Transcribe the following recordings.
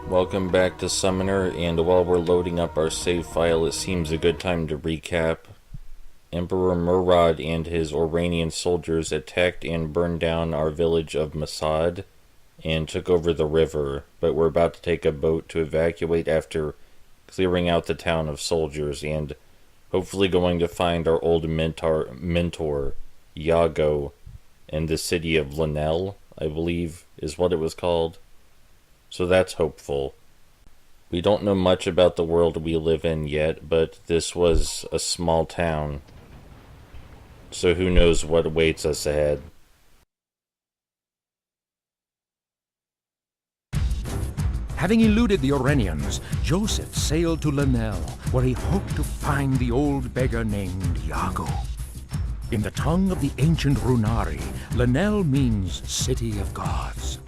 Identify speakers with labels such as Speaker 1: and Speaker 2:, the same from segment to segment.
Speaker 1: Welcome back to Summoner, and while we're loading up our save file, it seems a good time to recap. Emperor Murad and his Oranian soldiers attacked and burned down our village of Masad and took over the river, but we're about to take a boat to evacuate after clearing out the town of soldiers and hopefully going to find our old mentor Iago, in the city of Lanel, I believe is what it was called. So that's hopeful. We don't know much about the world we live in yet, but this was a small town. So who knows what awaits us ahead.
Speaker 2: Having eluded the Oranians, Joseph sailed to Lanel, where he hoped to find the old beggar named Iago. In the tongue of the ancient Runari, Lanel means City of Gods.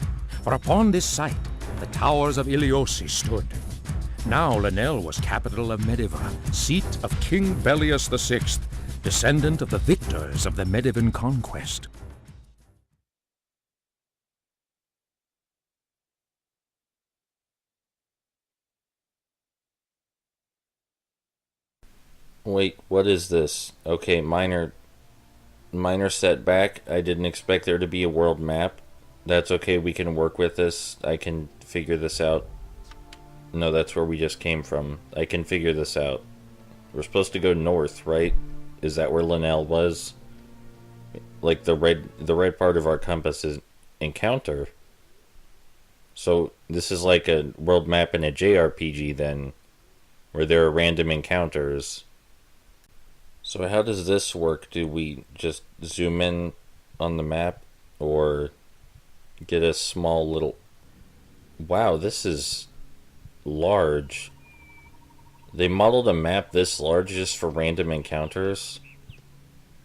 Speaker 2: For upon this site, the towers of Iliosi stood. Now Lanel was capital of Mediva, seat of King Bellius VI, descendant of the victors of the Medivan conquest.
Speaker 1: Wait, what is this? Okay, minor setback. I didn't expect there to be a world map. That's okay, we can work with this. I can figure this out. No, that's where we just came from. I can figure this out. We're supposed to go north, right? Is that where Lanel was? Like the red part of our compass is encounter. So this is like a world map in a JRPG then, where there are random encounters. So how does this work? Do we just zoom in on the map, or get a small little... Wow, this is large. They modeled a map this large just for random encounters?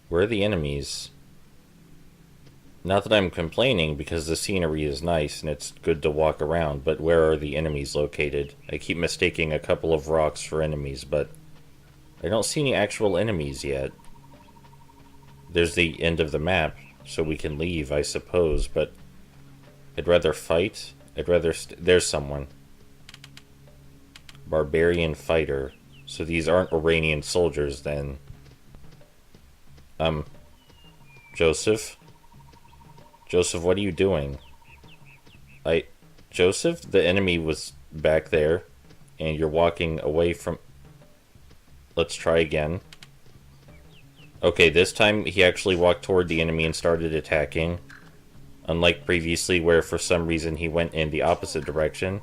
Speaker 1: Where are the enemies? Not that I'm complaining, because the scenery is nice and it's good to walk around, but where are the enemies located? I keep mistaking a couple of rocks for enemies, but I don't see any actual enemies yet. There's the end of the map, so we can leave, I suppose, but I'd rather fight. I'd rather... There's someone. Barbarian fighter. So these aren't Iranian soldiers, then. Joseph? Joseph, what are you doing? Joseph? The enemy was back there, and you're walking away from... Let's try again. Okay, this time he actually walked toward the enemy and started attacking. Unlike previously, where for some reason he went in the opposite direction.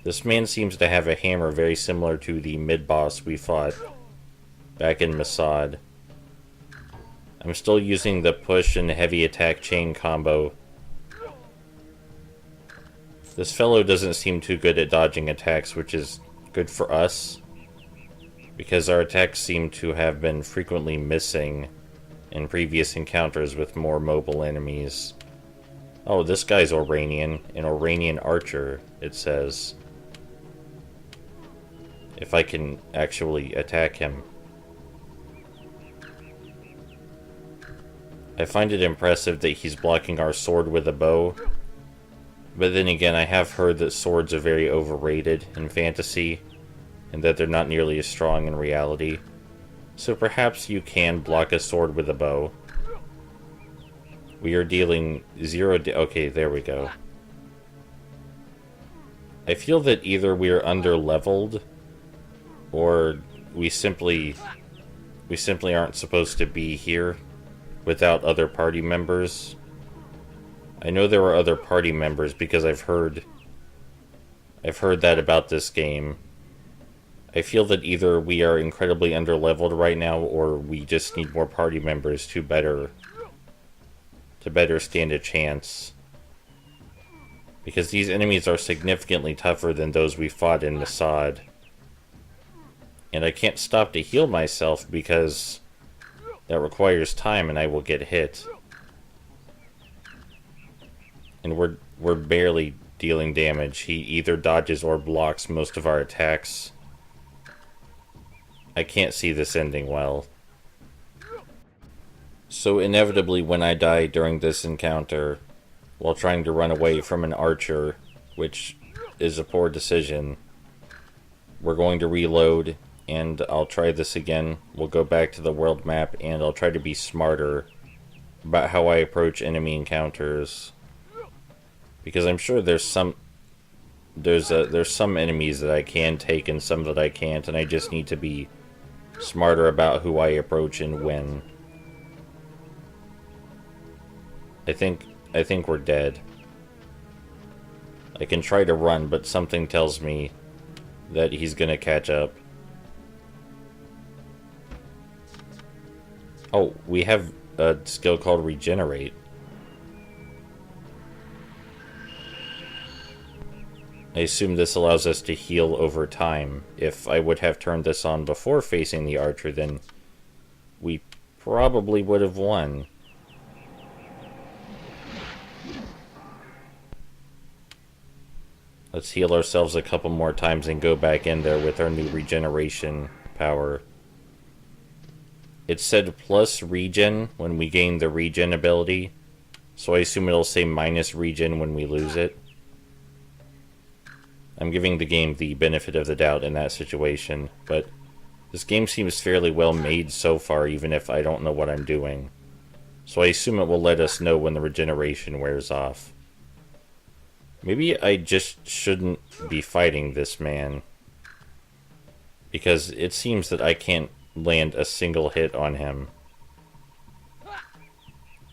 Speaker 1: This man seems to have a hammer very similar to the mid-boss we fought back in Masad. I'm still using the push and heavy attack chain combo. This fellow doesn't seem too good at dodging attacks, which is good for us, because our attacks seem to have been frequently missing in previous encounters with more mobile enemies. Oh, this guy's Oranian. An Oranian archer, it says. If I can actually attack him. I find it impressive that he's blocking our sword with a bow. But then again, I have heard that swords are very overrated in fantasy, and that they're not nearly as strong in reality. So perhaps you can block a sword with a bow. We are dealing okay, there we go. I feel that either we are under-leveled, or we simply aren't supposed to be here without other party members. I know there are other party members because I've heard that about this game. I feel that either we are incredibly underleveled right now, or we just need more party members to better stand a chance. Because these enemies are significantly tougher than those we fought in Masad. And I can't stop to heal myself because that requires time and I will get hit. And we're barely dealing damage. He either dodges or blocks most of our attacks. I can't see this ending well. So inevitably when I die during this encounter, while trying to run away from an archer, which is a poor decision. We're going to reload, and I'll try this again. We'll go back to the world map, and I'll try to be smarter about how I approach enemy encounters. Because I'm sure there's some enemies that I can take and some that I can't, and I just need to be smarter about who I approach and when. I think we're dead. I can try to run, but something tells me that he's gonna catch up. Oh, we have a skill called Regenerate. I assume this allows us to heal over time. If I would have turned this on before facing the archer, then we probably would have won. Let's heal ourselves a couple more times and go back in there with our new regeneration power. It said plus regen when we gain the regen ability, so I assume it'll say minus regen when we lose it. I'm giving the game the benefit of the doubt in that situation, but this game seems fairly well made so far, even if I don't know what I'm doing. So I assume it will let us know when the regeneration wears off. Maybe I just shouldn't be fighting this man, because it seems that I can't land a single hit on him.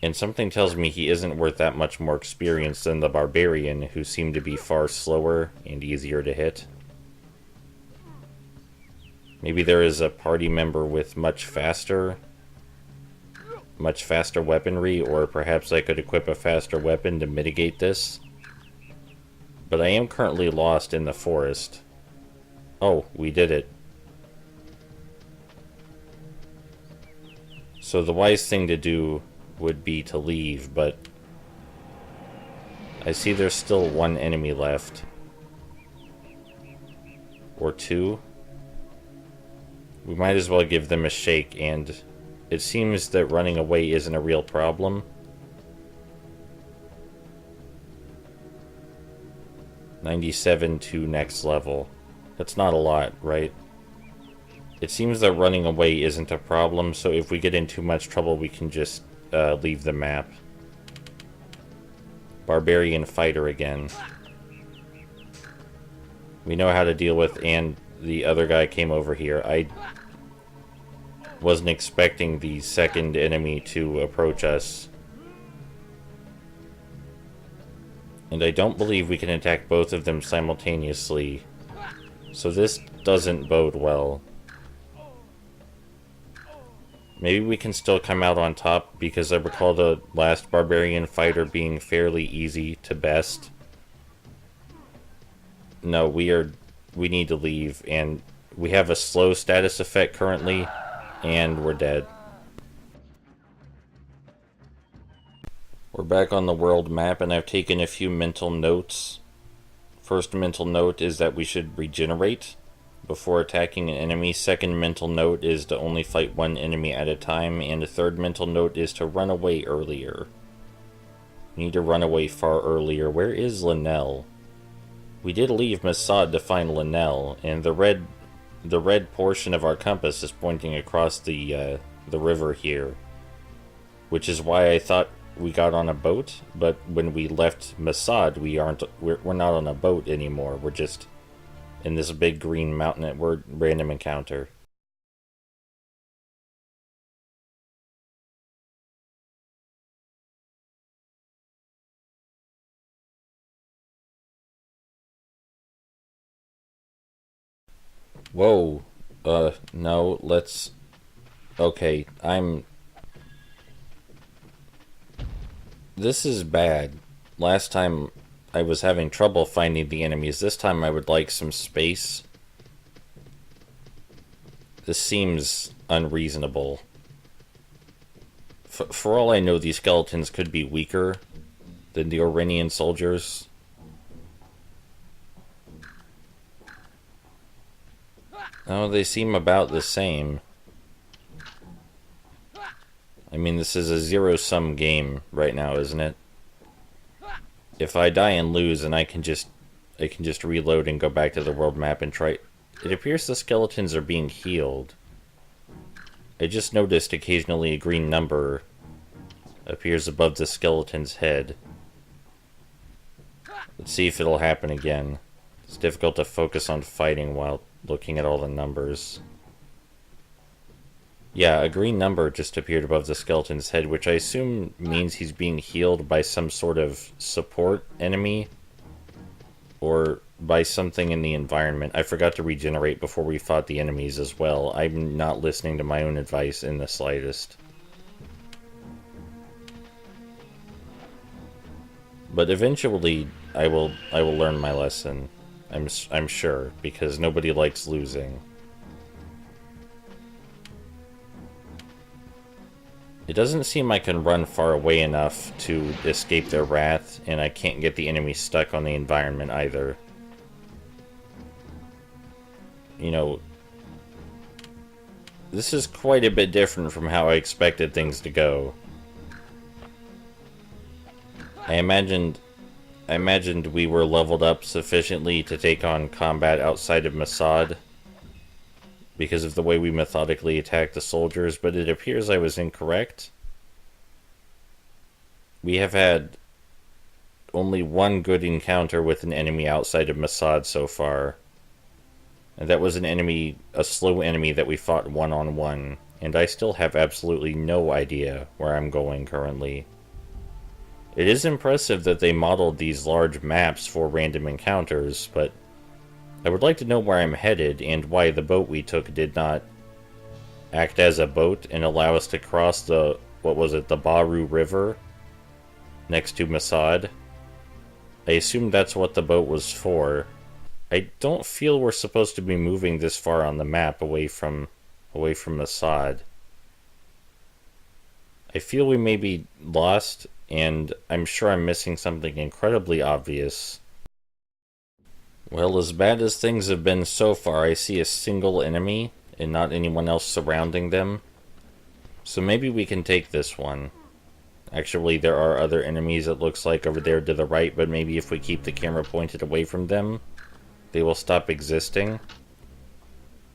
Speaker 1: And something tells me he isn't worth that much more experience than the barbarian, who seemed to be far slower and easier to hit. Maybe there is a party member with much faster weaponry, or perhaps I could equip a faster weapon to mitigate this. But I am currently lost in the forest. Oh, we did it. So the wise thing to do would be to leave, but I see there's still one enemy left. Or two. We might as well give them a shake, and it seems that running away isn't a real problem. 97 to next level. That's not a lot, right? It seems that running away isn't a problem, so if we get in too much trouble, we can just leave the map. Barbarian fighter again. We know how to deal with, and the other guy came over here. I wasn't expecting the second enemy to approach us. And I don't believe we can attack both of them simultaneously. So this doesn't bode well. Maybe we can still come out on top, because I recall the last barbarian fighter being fairly easy to best. No, we need to leave, and we have a slow status effect currently, and we're dead. We're back on the world map, and I've taken a few mental notes. First mental note is that we should regenerate before attacking an enemy. Second mental note is to only fight one enemy at a time. And the third mental note is to run away earlier. We need to run away far earlier. Where is Linnell? We did leave Masad to find Linnell, and the red portion of our compass is pointing across the river here. Which is why I thought we got on a boat, but when we left Masad, we're not on a boat anymore. We're just in this big green mountain at random encounter. Whoa. No, let's... Okay, This is bad. Last time I was having trouble finding the enemies. This time I would like some space. This seems unreasonable. For all I know, these skeletons could be weaker than the Orenian soldiers. Oh, they seem about the same. I mean, this is a zero-sum game right now, isn't it? If I die and lose, and I can just I can just reload and go back to the world map and try... It appears the skeletons are being healed. I just noticed occasionally a green number appears above the skeleton's head. Let's see if it'll happen again. It's difficult to focus on fighting while looking at all the numbers. Yeah, a green number just appeared above the skeleton's head, which I assume means he's being healed by some sort of support enemy. Or by something in the environment. I forgot to regenerate before we fought the enemies as well. I'm not listening to my own advice in the slightest. But eventually, I will learn my lesson. I'm sure, because nobody likes losing. It doesn't seem I can run far away enough to escape their wrath, and I can't get the enemy stuck on the environment either. You know, this is quite a bit different from how I expected things to go. I imagined we were leveled up sufficiently to take on combat outside of Masad because of the way we methodically attacked the soldiers, but it appears I was incorrect. We have had only one good encounter with an enemy outside of Masad so far. And that was an enemy, a slow enemy that we fought one-on-one, and I still have absolutely no idea where I'm going currently. It is impressive that they modeled these large maps for random encounters, but I would like to know where I'm headed and why the boat we took did not act as a boat and allow us to cross the, what was it, the Baru River next to Masad. I assume that's what the boat was for. I don't feel we're supposed to be moving this far on the map away from Masad. I feel we may be lost, and I'm sure I'm missing something incredibly obvious. Well, as bad as things have been so far, I see a single enemy and not anyone else surrounding them. So maybe we can take this one. Actually, there are other enemies, it looks like, over there to the right, but maybe if we keep the camera pointed away from them, they will stop existing.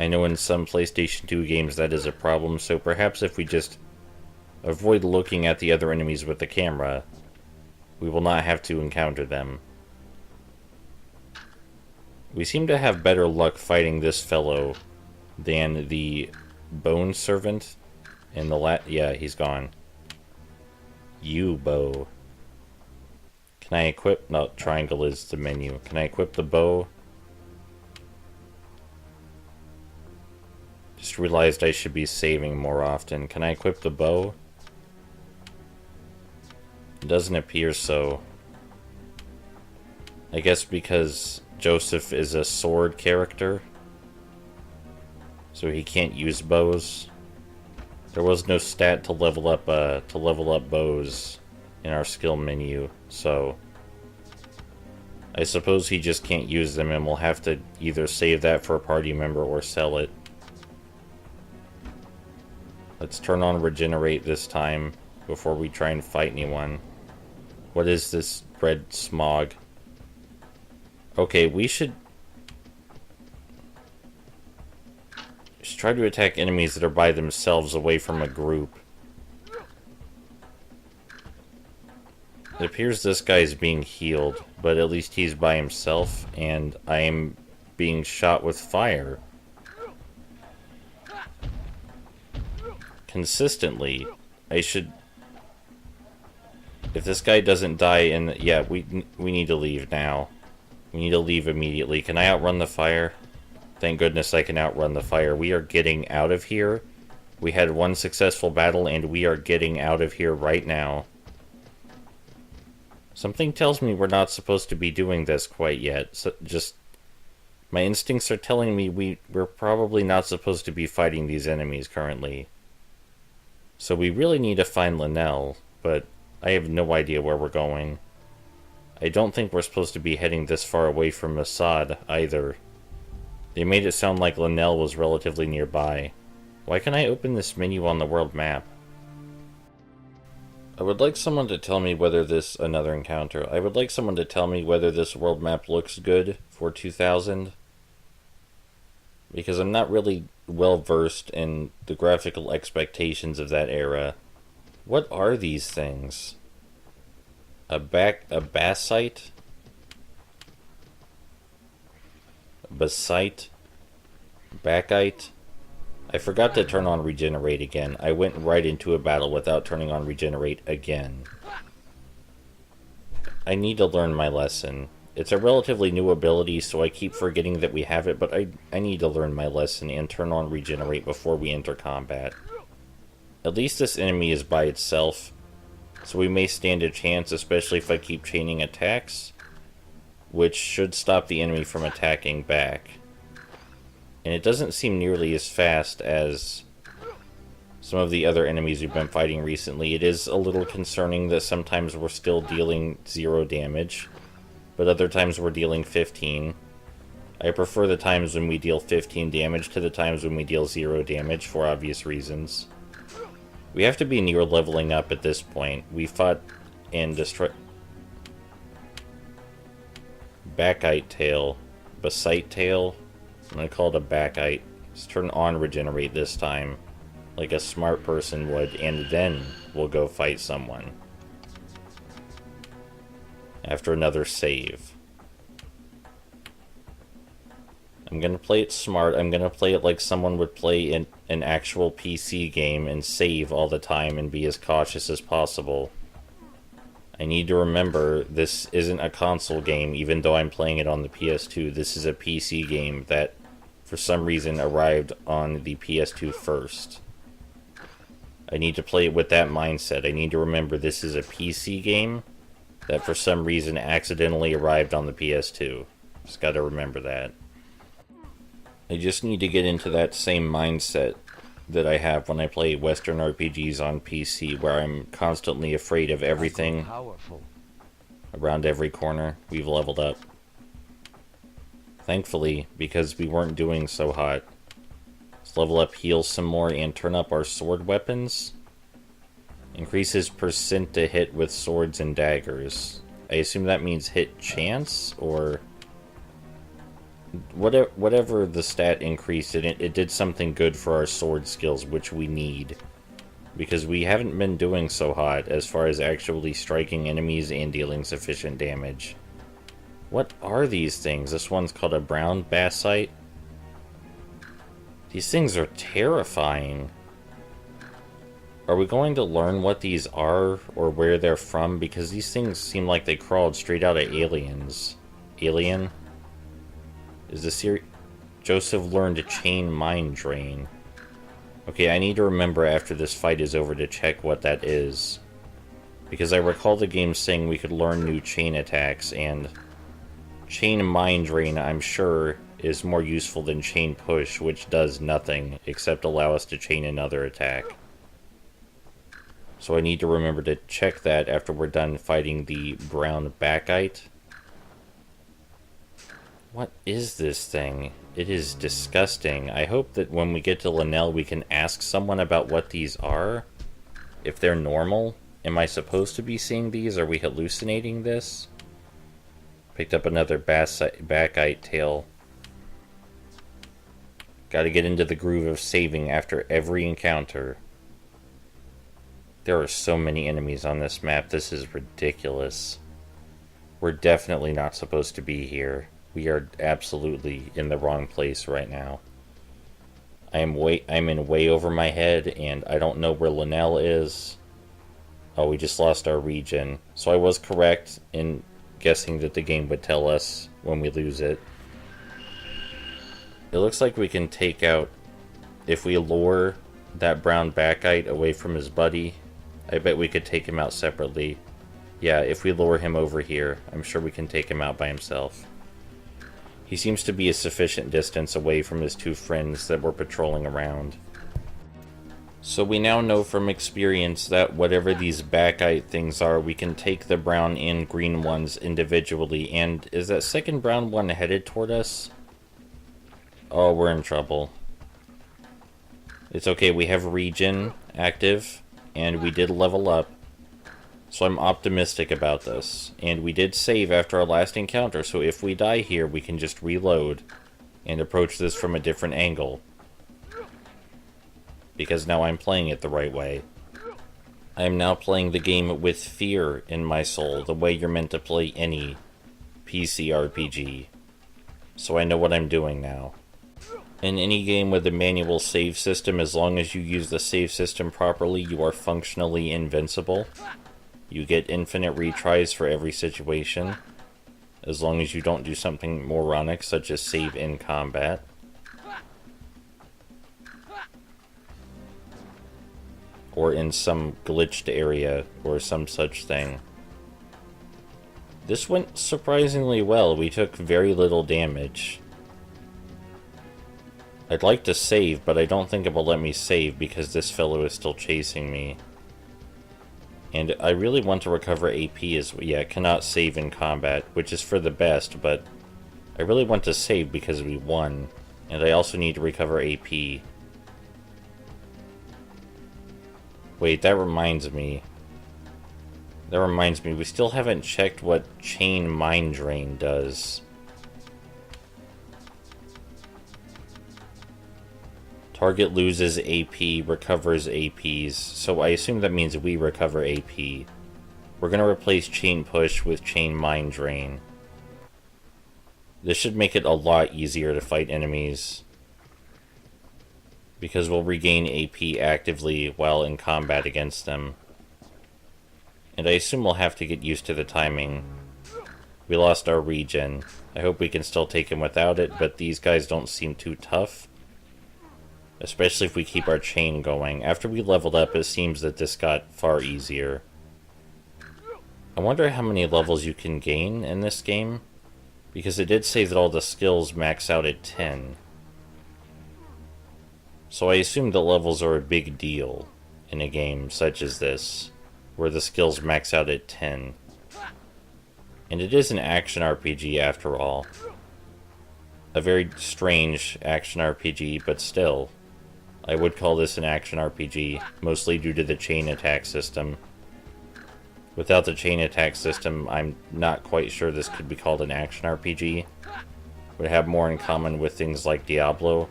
Speaker 1: I know in some PlayStation 2 games that is a problem, so perhaps if we just avoid looking at the other enemies with the camera, we will not have to encounter them. We seem to have better luck fighting this fellow than the Bone Servant and the yeah, he's gone. You, bow. Can I equip? No, triangle is the menu. Can I equip the bow? Just realized I should be saving more often. Can I equip the bow? It doesn't appear so. I guess because Joseph is a sword character, so he can't use bows. There was no stat to level up bows in our skill menu, so I suppose he just can't use them, and we'll have to either save that for a party member or sell it. Let's turn on regenerate this time before we try and fight anyone. What is this red smog? Okay, we should just try to attack enemies that are by themselves away from a group. It appears this guy is being healed, but at least he's by himself, and I am being shot with fire. Consistently. I should... If this guy doesn't die in... Yeah, we need to leave now. We need to leave immediately. Can I outrun the fire? Thank goodness I can outrun the fire. We are getting out of here. We had one successful battle, and we are getting out of here right now. Something tells me we're not supposed to be doing this quite yet. So just... My instincts are telling me we're probably not supposed to be fighting these enemies currently. So we really need to find Linnell, but I have no idea where we're going. I don't think we're supposed to be heading this far away from Masad, either. They made it sound like Linnell was relatively nearby. Why can't I open this menu on the world map? I would like someone to tell me whether this... Another encounter. I would like someone to tell me whether this world map looks good for 2000. Because I'm not really well versed in the graphical expectations of that era. What are these things? A basite? Basite? Bakite? I forgot to turn on regenerate again. I went right into a battle without turning on regenerate again. I need to learn my lesson. It's a relatively new ability, so I keep forgetting that we have it, but I need to learn my lesson and turn on regenerate before we enter combat. At least this enemy is by itself, so we may stand a chance, especially if I keep chaining attacks, which should stop the enemy from attacking back. And it doesn't seem nearly as fast as some of the other enemies we've been fighting recently. It is a little concerning that sometimes we're still dealing 0 damage, but other times we're dealing 15. I prefer the times when we deal 15 damage to the times when we deal 0 damage, for obvious reasons. We have to be near leveling up at this point. We fought and destroyed... Bakite tail. Basite tail. I'm gonna call it a Bakite. Let's turn on regenerate this time, like a smart person would, and then we'll go fight someone. After another save. I'm gonna play it smart. I'm gonna play it like someone would play an actual PC game and save all the time and be as cautious as possible. I need to remember this isn't a console game, even though I'm playing it on the PS2. This is a PC game that, for some reason, arrived on the PS2 first. I need to play it with that mindset. I need to remember this is a PC game that, for some reason, accidentally arrived on the PS2. Just gotta remember that. I just need to get into that same mindset that I have when I play Western RPGs on PC, where I'm constantly afraid of everything around every corner. We've leveled up. Thankfully, because we weren't doing so hot. Let's level up, heal some more, and turn up our sword weapons. Increases percent to hit with swords and daggers. I assume that means hit chance, or... Whatever the stat increased, it did something good for our sword skills, which we need. Because we haven't been doing so hot as far as actually striking enemies and dealing sufficient damage. What are these things? This one's called a brown basite. These things are terrifying. Are we going to learn what these are or where they're from? Because these things seem like they crawled straight out of Aliens. Alien? Is the series... Joseph learned to chain mind drain. Okay, I need to remember after this fight is over to check what that is. Because I recall the game saying we could learn new chain attacks, and... Chain mind drain, I'm sure, is more useful than chain push, which does nothing, except allow us to chain another attack. So I need to remember to check that after we're done fighting the brown Bakite. What is this thing? It is disgusting. I hope that when we get to Lynel we can ask someone about what these are. If they're normal. Am I supposed to be seeing these? Are we hallucinating this? Picked up another Bakite tail. Gotta get into the groove of saving after every encounter. There are so many enemies on this map. This is ridiculous. We're definitely not supposed to be here. We are absolutely in the wrong place right now. I'm in way over my head, and I don't know where Lynel is. Oh, we just lost our regen. So I was correct in guessing that the game would tell us when we lose it. It looks like we can take out... If we lure that brown Bakite away from his buddy, I bet we could take him out separately. Yeah, if we lure him over here, I'm sure we can take him out by himself. He seems to be a sufficient distance away from his two friends that were patrolling around. So we now know from experience that whatever these Bakite things are, we can take the brown and green ones individually. And is that second brown one headed toward us? Oh, we're in trouble. It's okay, we have regen active, and we did level up. So I'm optimistic about this. And we did save after our last encounter, so if we die here, we can just reload and approach this from a different angle. Because now I'm playing it the right way. I am now playing the game with fear in my soul, the way you're meant to play any PC RPG. So I know what I'm doing now. In any game with a manual save system, as long as you use the save system properly, you are functionally invincible. You get infinite retries for every situation, as long as you don't do something moronic, such as save in combat. Or in some glitched area, or some such thing. This went surprisingly well. We took very little damage. I'd like to save, but I don't think it will let me save because this fellow is still chasing me. And I really want to recover AP as well. Yeah, cannot save in combat, which is for the best, but I really want to save because we won. And I also need to recover AP. Wait, that reminds me. We still haven't checked what Chain Mind Drain does. Target loses AP, recovers APs, so I assume that means we recover AP. We're going to replace Chain Push with Chain Mind Drain. This should make it a lot easier to fight enemies, because we'll regain AP actively while in combat against them. And I assume we'll have to get used to the timing. We lost our regen. I hope we can still take him without it, but these guys don't seem too tough. Especially if we keep our chain going. After we leveled up, it seems that this got far easier. I wonder how many levels you can gain in this game, because it did say that all the skills max out at 10. So I assume the levels are a big deal in a game such as this, where the skills max out at 10. And it is an action RPG after all. A very strange action RPG, but still. I would call this an action RPG, mostly due to the chain attack system. Without the chain attack system, I'm not quite sure this could be called an action RPG. It would have more in common with things like Diablo.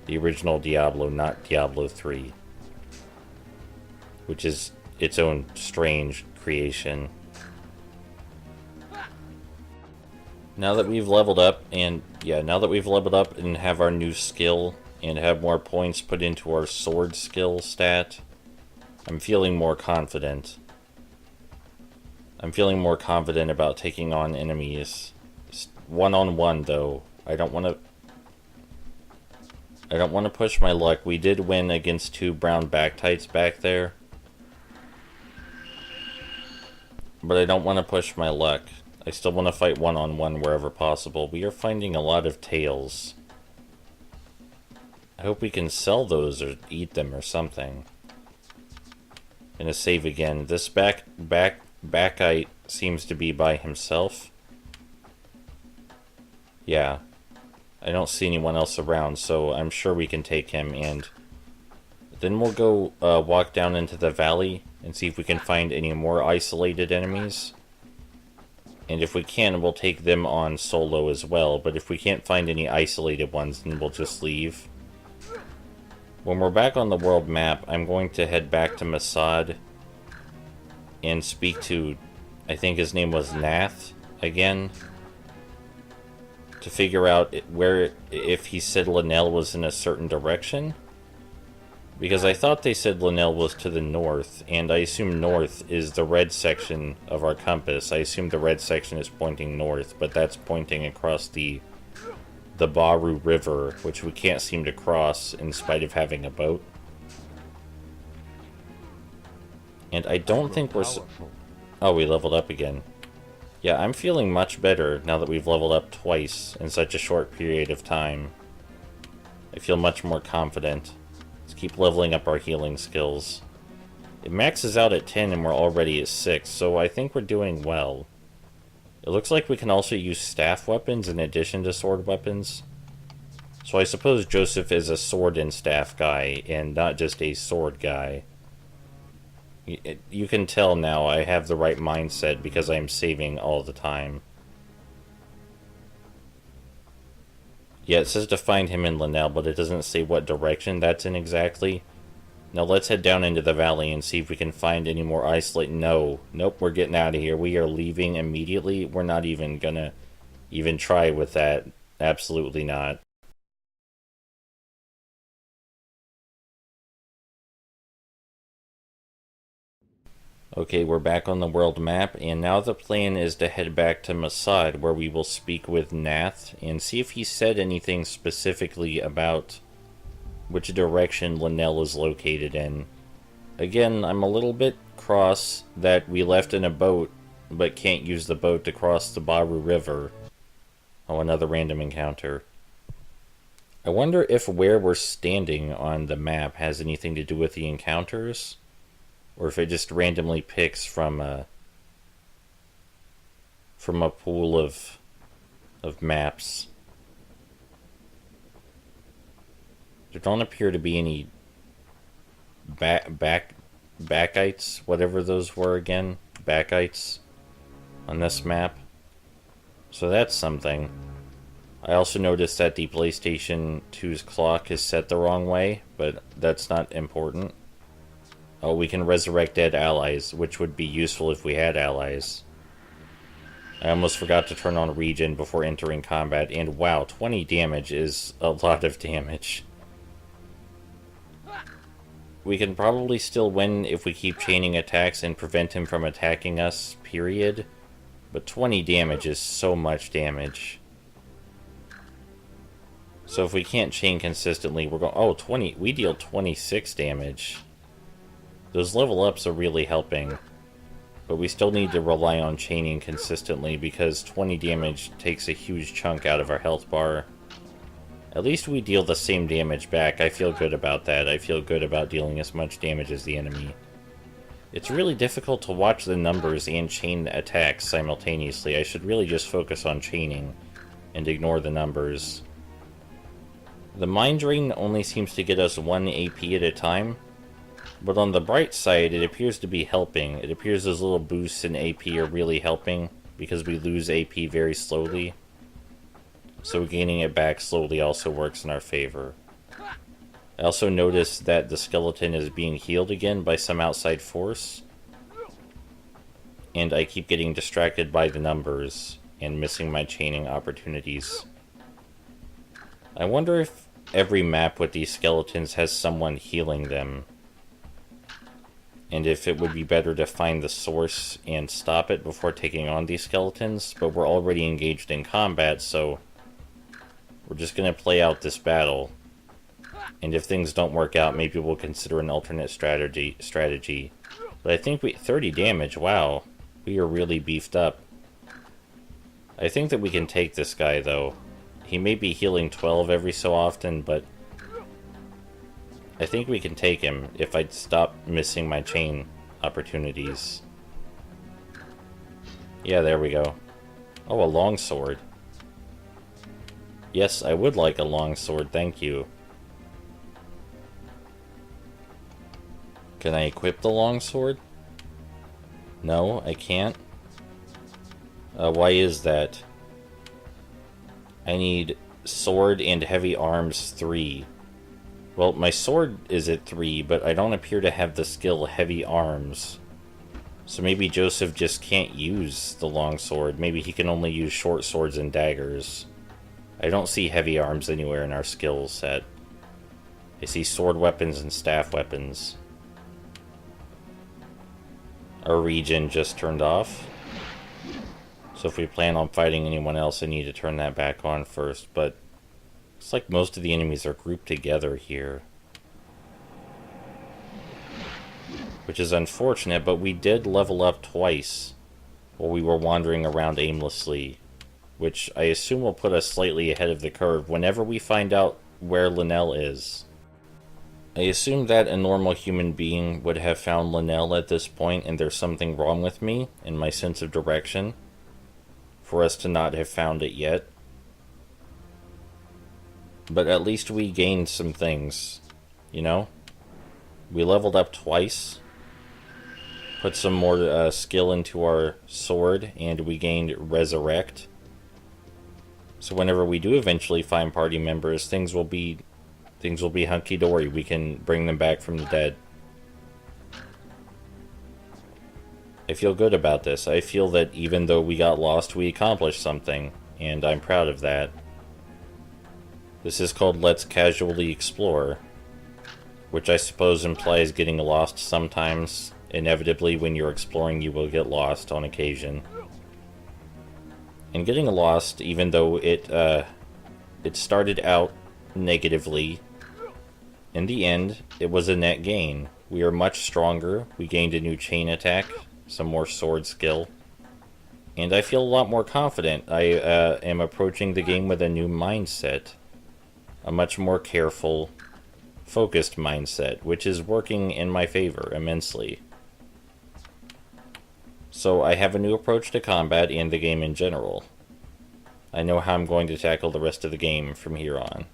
Speaker 1: The original Diablo, not Diablo 3. Which is its own strange creation. Now that we've leveled up, and have our new skill, and have more points put into our sword skill stat, I'm feeling more confident. I'm feeling more confident about taking on enemies. One-on-one, though. I don't want to push my luck. We did win against 2 brown Bactites back there. But I don't want to push my luck. I still want to fight one-on-one wherever possible. We are finding a lot of tails. I hope we can sell those or eat them or something. Gonna save again. This Bacite seems to be by himself. Yeah. I don't see anyone else around, so I'm sure we can take him, and then we'll go walk down into the valley and see if we can find any more isolated enemies. And if we can, we'll take them on solo as well, but if we can't find any isolated ones, then we'll just leave. When we're back on the world map, I'm going to head back to Masad and speak to, I think his name was Nath, again, to figure out if he said Linnell was in a certain direction. Because I thought they said Linnell was to the north, and I assume north is the red section of our compass. I assume the red section is pointing north, but that's pointing across the Baru River, which we can't seem to cross in spite of having a boat. And I don't think we're... Oh, we leveled up again. Yeah, I'm feeling much better now that we've leveled up twice in such a short period of time. I feel much more confident. Let's keep leveling up our healing skills. It maxes out at 10 and we're already at 6, so I think we're doing well. It looks like we can also use staff weapons in addition to sword weapons. So I suppose Joseph is a sword and staff guy, and not just a sword guy. You can tell now I have the right mindset because I'm saving all the time. Yeah, it says to find him in Linnell, but it doesn't say what direction that's in exactly. Now let's head down into the valley and see if we can find any more isolate. No. Nope, we're getting out of here. We are leaving immediately. We're not even gonna even try with that. Absolutely not. Okay, we're back on the world map, and now the plan is to head back to Masad, where we will speak with Nath and see if he said anything specifically about which direction Linnell is located in. Again, I'm a little bit cross that we left in a boat, but can't use the boat to cross the Baru River. Oh, another random encounter. I wonder if where we're standing on the map has anything to do with the encounters, or if it just randomly picks from a pool of maps. There don't appear to be any backites, whatever those were again, backites on this map. So that's something. I also noticed that the PlayStation 2's clock is set the wrong way, but that's not important. Oh, we can resurrect dead allies, which would be useful if we had allies. I almost forgot to turn on regen before entering combat, and wow, 20 damage is a lot of damage. We can probably still win if we keep chaining attacks and prevent him from attacking us, period. But 20 damage is so much damage. So if we can't chain consistently, we're going... Oh, 20... We deal 26 damage. Those level ups are really helping. But we still need to rely on chaining consistently because 20 damage takes a huge chunk out of our health bar. At least we deal the same damage back. I feel good about that. I feel good about dealing as much damage as the enemy. It's really difficult to watch the numbers and chain attacks simultaneously. I should really just focus on chaining and ignore the numbers. The Mind Drain only seems to get us 1 AP at a time, but on the bright side, it appears to be helping. It appears those little boosts in AP are really helping because we lose AP very slowly. So gaining it back slowly also works in our favor. I also noticed that the skeleton is being healed again by some outside force. And I keep getting distracted by the numbers and missing my chaining opportunities. I wonder if every map with these skeletons has someone healing them. And if it would be better to find the source and stop it before taking on these skeletons. But we're already engaged in combat, so we're just going to play out this battle. And if things don't work out, maybe we'll consider an alternate strategy. But I think 30 damage, wow. We are really beefed up. I think that we can take this guy, though. He may be healing 12 every so often, but I think we can take him if I stop missing my chain opportunities. Yeah, there we go. Oh, a longsword. Yes, I would like a longsword, thank you. Can I equip the longsword? No, I can't. Why is that? I need sword and heavy arms 3. Well, my sword is at 3, but I don't appear to have the skill heavy arms. So maybe Joseph just can't use the longsword. Maybe he can only use short swords and daggers. I don't see heavy arms anywhere in our skill set. I see sword weapons and staff weapons. Our regen just turned off. So if we plan on fighting anyone else, I need to turn that back on first, but it's like most of the enemies are grouped together here. Which is unfortunate, but we did level up twice while we were wandering around aimlessly, which I assume will put us slightly ahead of the curve whenever we find out where Linnell is. I assume that a normal human being would have found Linnell at this point, and there's something wrong with me and my sense of direction for us to not have found it yet. But at least we gained some things, you know? We leveled up twice. put some more skill into our sword, and we gained Resurrect. So whenever we do eventually find party members, things will be hunky-dory. We can bring them back from the dead. I feel good about this. I feel that even though we got lost, we accomplished something, and I'm proud of that. This is called Let's Casually Explore, which I suppose implies getting lost sometimes. Inevitably, when you're exploring, you will get lost on occasion. And getting lost, even though it started out negatively, in the end, it was a net gain. We are much stronger. We gained a new chain attack, some more sword skill, and I feel a lot more confident. I am approaching the game with a new mindset, a much more careful, focused mindset, which is working in my favor immensely. So I have a new approach to combat and the game in general. I know how I'm going to tackle the rest of the game from here on.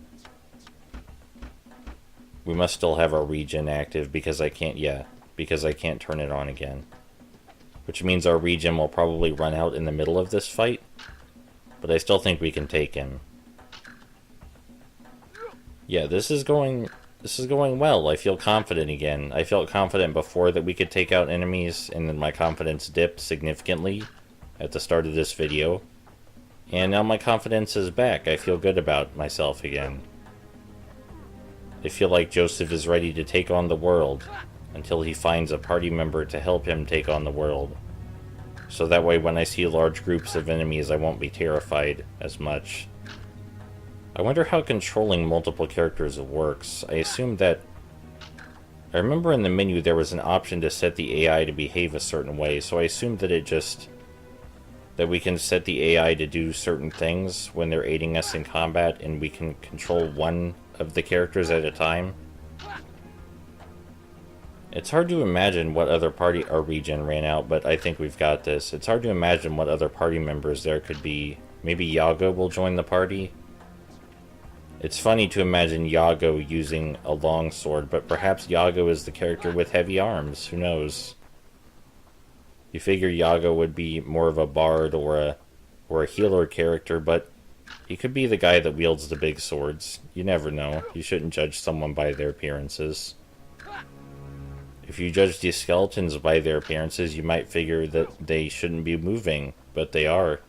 Speaker 1: We must still have our regen active because I can't turn it on again. Which means our regen will probably run out in the middle of this fight, but I still think we can take him. Yeah, this is going well. I feel confident again. I felt confident before that we could take out enemies, and then my confidence dipped significantly at the start of this video. And now my confidence is back. I feel good about myself again. I feel like Joseph is ready to take on the world until he finds a party member to help him take on the world. So that way when I see large groups of enemies, I won't be terrified as much. I wonder how controlling multiple characters works. I remember in the menu there was an option to set the AI to behave a certain way, so I assumed that we can set the AI to do certain things when they're aiding us in combat, and we can control one of the characters at a time. It's hard to imagine what other party... Our regen ran out, but I think we've got this. It's hard to imagine what other party members there could be. Maybe Yago will join the party? It's funny to imagine Yago using a longsword, but perhaps Yago is the character with heavy arms. Who knows? You figure Yago would be more of a bard or a healer character, but he could be the guy that wields the big swords. You never know. You shouldn't judge someone by their appearances. If you judge these skeletons by their appearances, you might figure that they shouldn't be moving, but they are.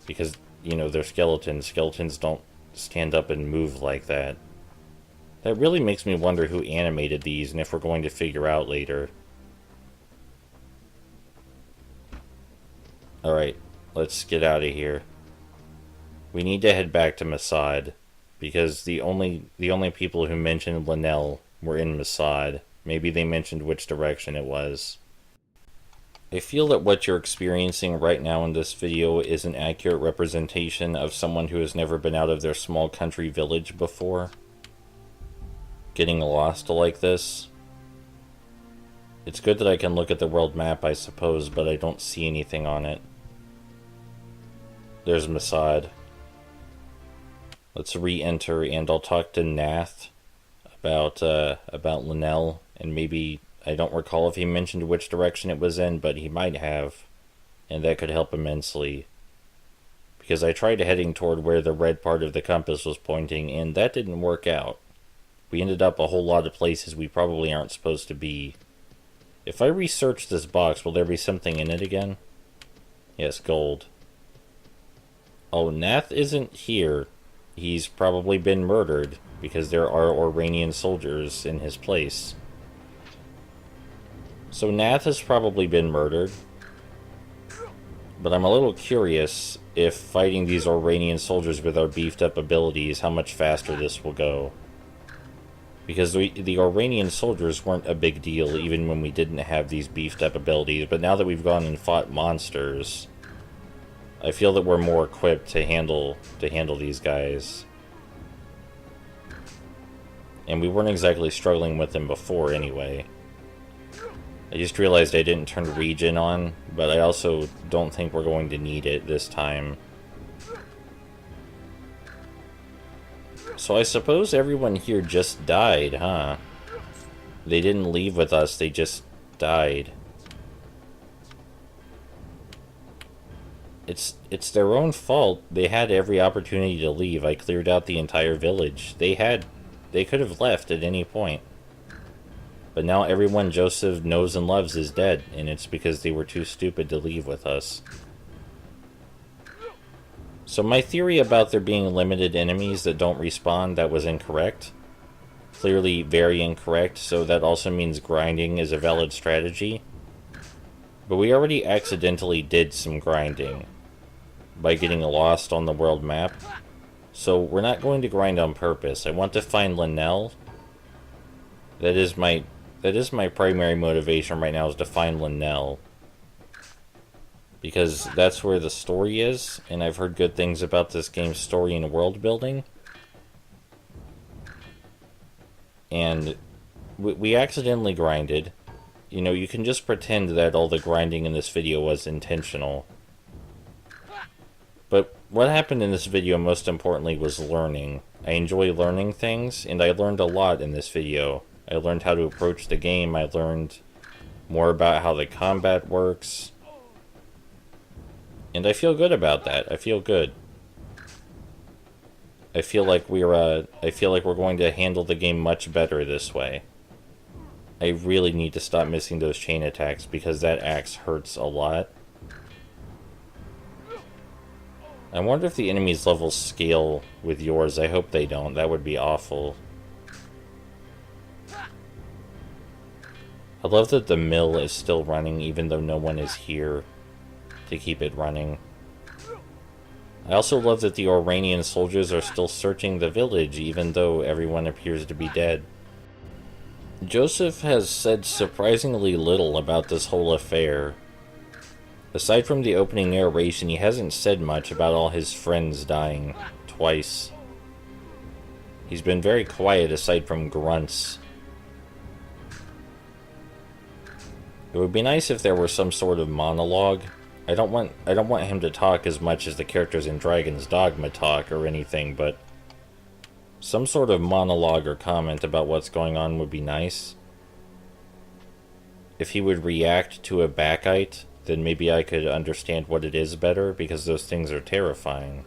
Speaker 1: Because, you know, they're skeletons. Skeletons don't stand up and move like that. That really makes me wonder who animated these, and if we're going to figure out later. Alright, let's get out of here. We need to head back to Masad, because the only people who mentioned Linnell were in Masad. Maybe they mentioned which direction it was. I feel that what you're experiencing right now in this video is an accurate representation of someone who has never been out of their small country village before. Getting lost like this. It's good that I can look at the world map, I suppose, but I don't see anything on it. There's Masad. Let's re-enter, and I'll talk to Nath about Linnell, and maybe, I don't recall if he mentioned which direction it was in, but he might have, and that could help immensely. Because I tried heading toward where the red part of the compass was pointing, and that didn't work out. We ended up a whole lot of places we probably aren't supposed to be. If I research this box, will there be something in it again? Yes, gold. Oh, Nath isn't here. He's probably been murdered, because there are Oranian soldiers in his place. So Nath has probably been murdered. But I'm a little curious if fighting these Oranian soldiers with our beefed up abilities, how much faster this will go. Because the Oranian soldiers weren't a big deal even when we didn't have these beefed up abilities, but now that we've gone and fought monsters, I feel that we're more equipped to handle these guys. And we weren't exactly struggling with them before anyway. I just realized I didn't turn regen on, but I also don't think we're going to need it this time. So I suppose everyone here just died, huh? They didn't leave with us, they just died. It's their own fault. They had every opportunity to leave. I cleared out the entire village. They could have left at any point. But now everyone Joseph knows and loves is dead, and it's because they were too stupid to leave with us. So my theory about there being limited enemies that don't respawn, that was incorrect. Clearly very incorrect, so that also means grinding is a valid strategy. But we already accidentally did some grinding by getting lost on the world map. So we're not going to grind on purpose. I want to find Linnell. That is my primary motivation right now, is to find Linnell. Because that's where the story is, and I've heard good things about this game's story and world building. And we accidentally grinded. You know, you can just pretend that all the grinding in this video was intentional. But what happened in this video, most importantly, was learning. I enjoy learning things, and I learned a lot in this video. I learned how to approach the game. I learned more about how the combat works. And I feel good about that. I feel good. I feel like we're going to handle the game much better this way. I really need to stop missing those chain attacks because that axe hurts a lot. I wonder if the enemy's levels scale with yours. I hope they don't. That would be awful. I love that the mill is still running even though no one is here to keep it running. I also love that the Oranian soldiers are still searching the village even though everyone appears to be dead. Joseph has said surprisingly little about this whole affair. Aside from the opening narration, he hasn't said much about all his friends dying twice. He's been very quiet aside from grunts. It would be nice if there were some sort of monologue. I don't want him to talk as much as the characters in Dragon's Dogma talk or anything, but some sort of monologue or comment about what's going on would be nice. If he would react to a Bakite, then maybe I could understand what it is better, because those things are terrifying.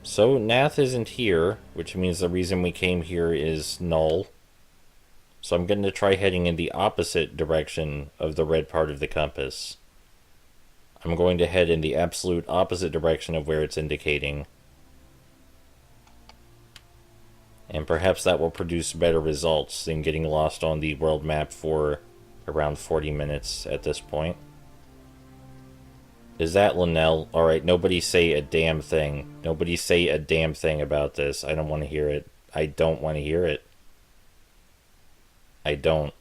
Speaker 1: So, Nath isn't here, which means the reason we came here is null. So I'm going to try heading in the opposite direction of the red part of the compass. I'm going to head in the absolute opposite direction of where it's indicating. And perhaps that will produce better results than getting lost on the world map for around 40 minutes at this point. Is that Linnell? Alright, nobody say a damn thing. Nobody say a damn thing about this. I don't want to hear it. I don't want to hear it. I don't.